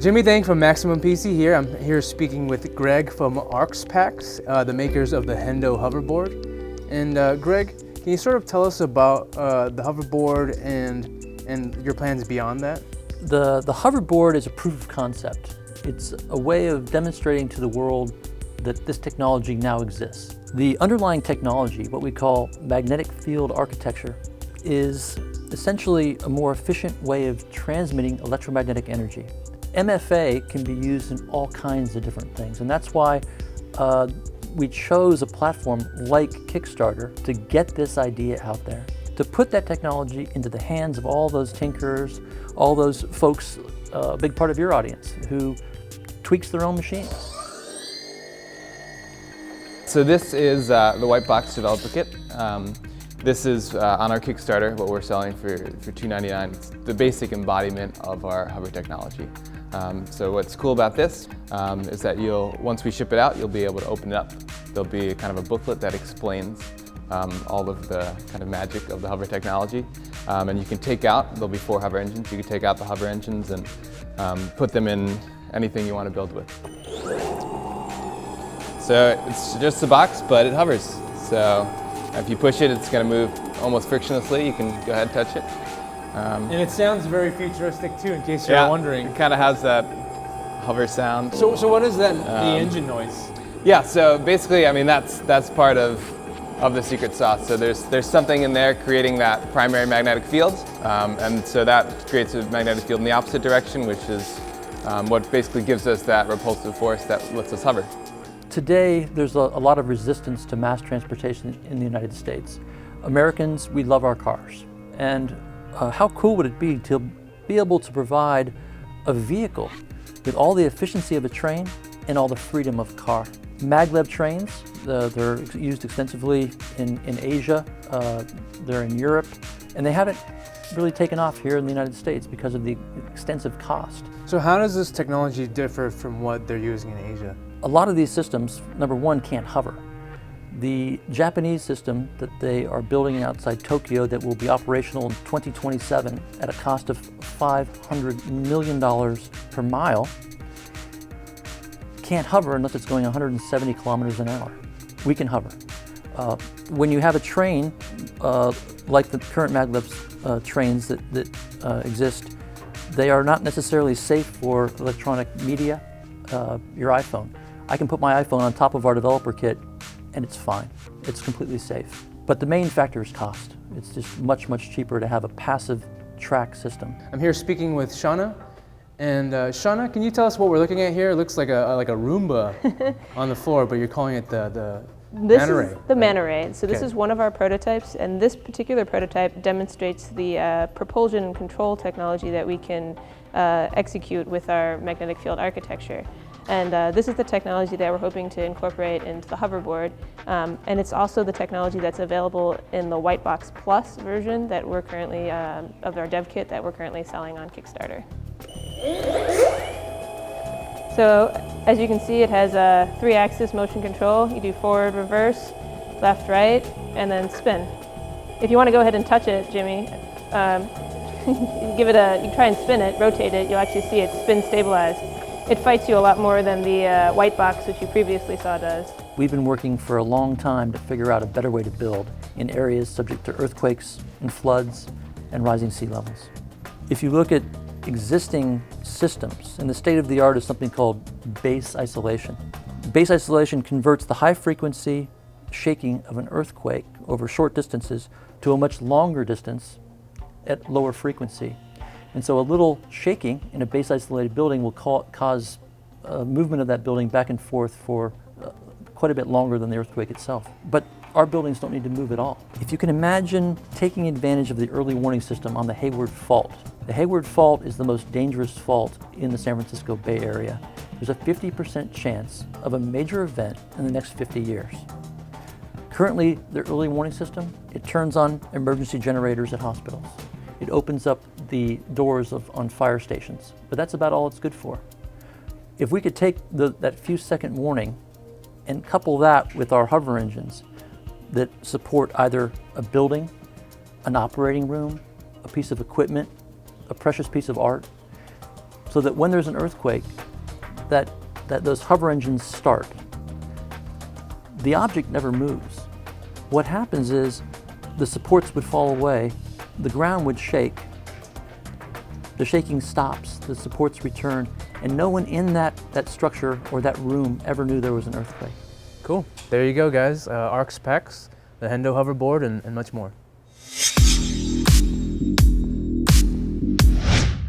Jimmy Dang from Maximum PC here. I'm here speaking with Greg from ArxPax, the makers of the Hendo hoverboard. And Greg, can you sort of tell us about the hoverboard and your plans beyond that? The hoverboard is a proof of concept. It's a way of demonstrating to the world that this technology now exists. The underlying technology, what we call magnetic field architecture, is essentially a more efficient way of transmitting electromagnetic energy. MFA can be used in all kinds of different things, and that's why we chose a platform like Kickstarter to get this idea out there, to put that technology into the hands of all those tinkerers, all those folks, a big part of your audience, who tweaks their own machines. So this is the white box developer kit. This is on our Kickstarter, what we're selling for $2.99. It's the basic embodiment of our hover technology. So what's cool about this is that once we ship it out, you'll be able to open it up. There'll be kind of a booklet that explains all of the kind of magic of the hover technology. And you can take out, there'll be 4 hover engines. You can take out the hover engines and put them in anything you want to build with. So it's just a box, but it hovers. So if you push it, it's going to move almost frictionlessly. You can go ahead and touch it. And it sounds very futuristic too, in case you're wondering. It kind of has that hover sound. So what is that, the engine noise? Yeah, so basically, I mean, that's part of the secret sauce. So there's something in there creating that primary magnetic field, and so that creates a magnetic field in the opposite direction, which is what basically gives us that repulsive force that lets us hover. Today, there's a lot of resistance to mass transportation in the United States. Americans, we love our cars. And how cool would it be to be able to provide a vehicle with all the efficiency of a train and all the freedom of a car? Maglev trains, they're used extensively in Asia, they're in Europe, and they haven't really taken off here in the United States because of the extensive cost. So how does this technology differ from what they're using in Asia? A lot of these systems, number one, can't hover. The Japanese system that they are building outside Tokyo that will be operational in 2027 at a cost of $500 million per mile can't hover unless it's going 170 kilometers an hour. We can hover. When you have a train, like the current maglev trains that exist, they are not necessarily safe for electronic media, your iPhone. I can put my iPhone on top of our developer kit and it's fine. It's completely safe. But the main factor is cost. It's just much, much cheaper to have a passive track system. I'm here speaking with Shauna. And Shauna, can you tell us what we're looking at here? It looks like a Roomba on the floor, but you're calling it the This Man Array, is the right? Man Array. So this Okay. is one of our prototypes, and this particular prototype demonstrates the propulsion and control technology that we can execute with our magnetic field architecture. And this is the technology that we're hoping to incorporate into the hoverboard. And it's also the technology that's available in the White Box Plus version that we're currently, of our dev kit that we're currently selling on Kickstarter. So as you can see, it has a 3-axis motion control. You do forward, reverse, left, right, and then spin. If you want to go ahead and touch it, Jimmy, you try and spin it, rotate it, you'll actually see it spin stabilized. It fights you a lot more than the white box, which you previously saw does. We've been working for a long time to figure out a better way to build in areas subject to earthquakes and floods and rising sea levels. If you look at existing systems, and the state of the art is something called base isolation. Base isolation converts the high frequency shaking of an earthquake over short distances to a much longer distance at lower frequency. And so a little shaking in a base isolated building will cause movement of that building back and forth for quite a bit longer than the earthquake itself. But our buildings don't need to move at all. If you can imagine taking advantage of the early warning system on the Hayward Fault. The Hayward Fault is the most dangerous fault in the San Francisco Bay Area. There's a 50% chance of a major event in the next 50 years. Currently, the early warning system, it turns on emergency generators at hospitals. It opens up the doors on fire stations, but that's about all it's good for. If we could take that few second warning and couple that with our hover engines that support either a building, an operating room, a piece of equipment, a precious piece of art, so that when there's an earthquake, that those hover engines start. The object never moves. What happens is the supports would fall away, the ground would shake, the shaking stops, the supports return, and no one in that structure or that room ever knew there was an earthquake. Cool. There you go, guys. ARX packs, the Hendo hoverboard, and much more.